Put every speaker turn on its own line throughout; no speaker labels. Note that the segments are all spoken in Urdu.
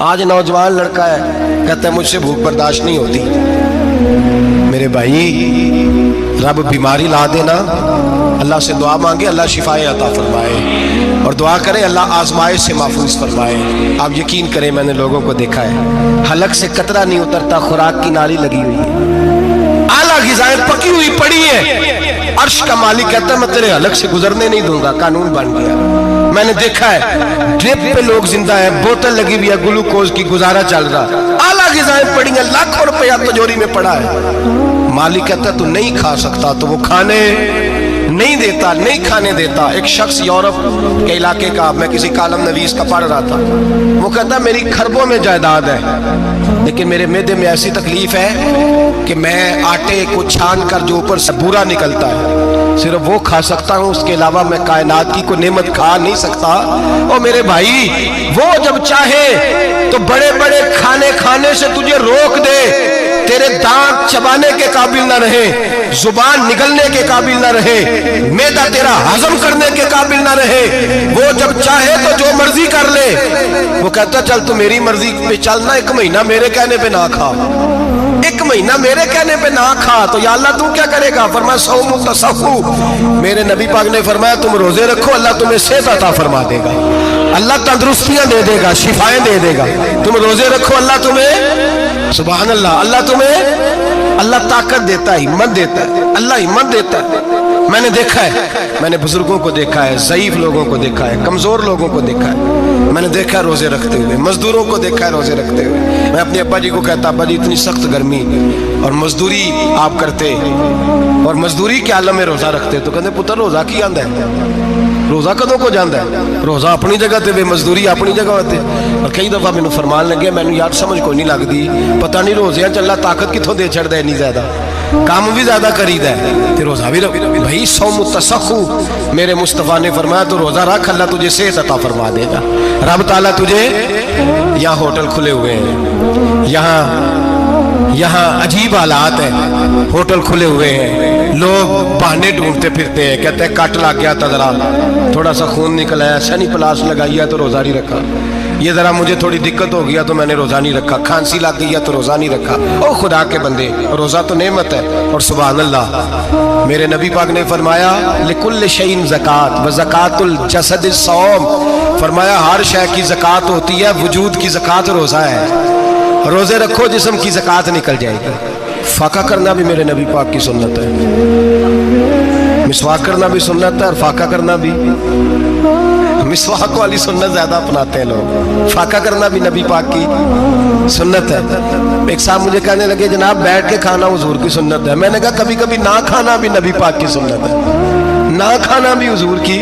آج نوجوان لڑکا ہے کہتا ہے مجھ سے بھوک برداشت نہیں ہوتی. میرے بھائی رب بیماری لا دینا, اللہ سے دعا مانگے اللہ شفائیں عطا فرمائے, اور دعا کرے اللہ آزمائش سے محفوظ فرمائے. آپ یقین کریں میں نے لوگوں کو دیکھا ہے حلق سے قطرہ نہیں اترتا, خوراک کی نالی لگی ہوئی ہے, اعلیٰ غذائیں پکی ہوئی پڑی ہے, عرش کا مالک کہتا ہے میں تیرے حلق سے گزرنے نہیں دوں گا, قانون بن گیا. میں نے دیکھا ہے ڈرپ پہ لوگ زندہ ہیں, بوتل لگی ہوئی ہے گلوکوز کی, گزارا چل رہا, اعلیٰ غذائیں پڑی ہیں, لاکھوں روپیہ تجوری میں پڑا ہے. مالک کہتا ہے تو نہیں کھا سکتا, تو وہ کھانے نہیں دیتا, نہیں کھانے دیتا. ایک شخص یورپ کے علاقے کا, میں کسی کالم نویس کا پڑھ رہا تھا, وہ کہتا ہے میری کھربوں میں جائیداد ہے لیکن میرے معدے میں ایسی تکلیف ہے کہ میں آٹے کو چھان کر جو اوپر سے بورا نکلتا ہے صرف وہ کھا سکتا ہوں, اس کے علاوہ میں کائنات کی کوئی نعمت کھا نہیں سکتا. اور میرے بھائی وہ جب چاہے تو بڑے بڑے کھانے کھانے سے تجھے روک دے, تیرے دانت چبانے کے قابل نہ رہے, زبان نگلنے کے قابل نہ رہے, معدہ تیرا ہضم کرنے کے قابل نہ رہے, وہ جب چاہے تو جو مرضی کر لے. وہ کہتا چل تو میری مرضی پہ چلنا, ایک مہینہ میرے کہنے پہ نہ کھا, ایک مہینہ میرے کہنے پہ نہ کھا. تو یا اللہ تو کیا کرے گا؟ فرمایا صوم تصحو. میرے نبی پاک نے فرمایا تم روزے رکھو, اللہ تمہیں صحت عطا فرما دے گا, اللہ تندرستیاں دے دے گا, شفائیں دے دے گا. تم روزے رکھو, اللہ تمہیں, سبحان اللہ, اللہ تمہیں, اللہ طاقت دیتا ہے, ہمت دیتا ہے, اللہ ہمت دیتا ہے. میں نے دیکھا ہے, میں نے بزرگوں کو دیکھا ہے, ضعیف لوگوں کو دیکھا ہے, کمزور لوگوں کو دیکھا ہے, میں نے دیکھا ہے روزے رکھتے ہوئے, مزدوروں کو دیکھا ہے روزے رکھتے ہوئے. میں اپنے ابا جی کو کہتا ابا جی اتنی سخت گرمی اور مزدوری آپ کرتے اور مزدوری کے عالم میں روزہ رکھتے, تو کہتے پتر روزہ کی آندا ہے, روزہ کدوں کو جاندہ ہے, روزہ اپنی جگہ تے بے مزدوری اپنی جگہ ہوتے. اور کئی دفعہ میں فرمان لگے میں نے یار سمجھ کوئی نہیں لگتی, پتہ نہیں روزے ہیں چلا طاقت کتوں دے چھڑ دے, نہیں زیادہ کام بھی زیادہ کرید ہے تے روزہ بھی رکھ. بھائی صوم تصحو میرے مصطفیٰ نے فرمایا تو روزہ رکھ, اللہ تجھے صحت عطا فرما دے گا. رب تعالیٰ تجھے, یہاں ہوٹل کھلے ہوئے ہیں, یہاں عجیب حالات ہیں, ہوٹل کھلے ہوئے ہیں, لوگ بہانے ڈھونڈتے پھرتے ہیں, کہتے ہیں کٹ لگ گیا تھا, ذرا تھوڑا سا خون نکل آیا, سنی پلاس لگائی ہے تو روزہ نہیں رکھا, یہ ذرا مجھے تھوڑی دقت ہو گیا تو میں نے روزہ نہیں رکھا, کھانسی لگ گئی ہے تو روزہ نہیں رکھا. او خدا کے بندے, روزہ تو نعمت ہے. اور سبحان اللہ میرے نبی پاک نے فرمایا لکل شیء زکات و زکات الجسد الصوم, فرمایا ہر شے کی زکات ہوتی ہے, وجود کی زکات روزہ ہے. روزے رکھو جسم کی زکات نکل جائے گی. فاقہ کرنا بھی میرے نبی پاک کی سنت ہے, مسواک کرنا بھی سنت ہے, اور فاقہ کرنا بھی, مسواک والی سنت زیادہ اپناتے ہیں لوگ, فاقہ کرنا بھی نبی پاک کی سنت ہے. ایک صاحب مجھے کہنے لگے جناب بیٹھ کے کھانا حضور کی سنت ہے. میں نے کہا کبھی کبھی نہ کھانا بھی نبی پاک کی سنت ہے, نہ کھانا بھی حضور کی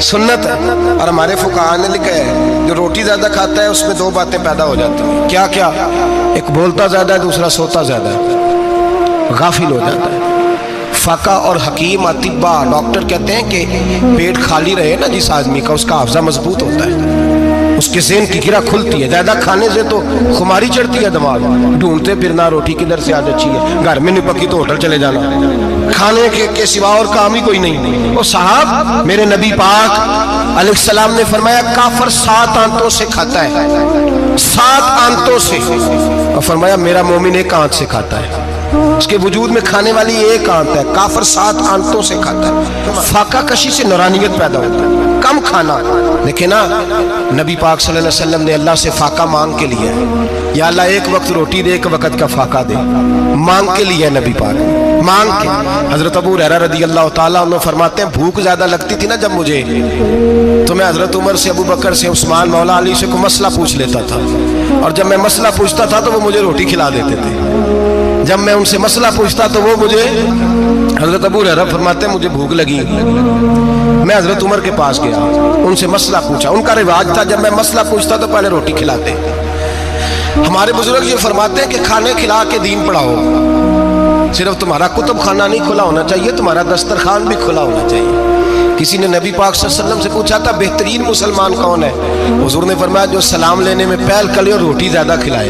سنت ہے. اور ہمارے فقہاء نے لکھا ہے جو روٹی زیادہ کھاتا ہے اس میں دو باتیں پیدا ہو جاتی ہیں. کیا کیا؟ ایک بولتا زیادہ ہے, دوسرا سوتا زیادہ ہے, غافل ہو جاتا ہے. فقہ اور حکیم اطباء ڈاکٹر کہتے ہیں کہ پیٹ خالی رہے نا جس آدمی کا, اس کا حافظہ مضبوط ہوتا ہے, اس کے ذہن کی گرہ کھلتی ہے. زیادہ کھانے سے تو خماری چڑھتی ہے دماغ, ڈھونڈتے پھرنا روٹی کدھر سے آج اچھی ہے, گھر میں نہیں پکی تو ہوٹل چلے جانا, کھانے کے سوا اور کام ہی کوئی نہیں. اور صاحب میرے نبی پاک علیہ السلام نے فرمایا کافر 7 آنتوں سے کھاتا ہے, 7 آنتوں سے, اور فرمایا میرا مومن 1 آنت سے کھاتا ہے, اس کے وجود میں کھانے والی 1 آنت ہے. کافر 7 آنتوں سے کھاتا ہے. فاقہ کشی سے نورانیت پیدا ہوتا ہے, کم کھانا. دیکھیں نا نبی پاک صلی اللہ علیہ وسلم نے اللہ سے فاقہ مانگ کے لیا ہے, یا اللہ 1 وقت روٹی دے, 1 وقت کا فاقہ دے, مانگ کے لیا ہے نبی پاک, مانگ کے. حضرت ابو ہریرہ رضی اللہ تعالیٰ عنہ فرماتے ہیں بھوک زیادہ لگتی تھی نا جب مجھے, تو میں حضرت عمر سے, ابو بکر سے, عثمان, مولا علی سے کوئی مسئلہ پوچھ لیتا تھا, اور جب میں مسئلہ پوچھتا تھا تو وہ مجھے روٹی کھلا دیتے تھے. جب میں ان سے مسئلہ پوچھتا تو وہ مجھے, حضرت ابو ہریرہ فرماتے ہیں مجھے بھوک لگی, میں حضرت عمر کے پاس گیا, ان سے مسئلہ پوچھا. ان کا رواج تھا جب میں مسئلہ پوچھتا تو پہلے روٹی کھلاتے. ہمارے بزرگ یہ فرماتے ہیں کہ کھانے کھلا کے دین پڑھاؤ, صرف تمہارا کتب خانہ نہیں کھلا ہونا چاہیے, تمہارا دسترخوان بھی کھلا ہونا چاہیے. کسی نے نبی پاک صلی اللہ علیہ وسلم سے پوچھا تھا بہترین مسلمان کون ہے, حضور نے فرمایا جو سلام لینے میں پہل کرے اور روٹی زیادہ کھلائے.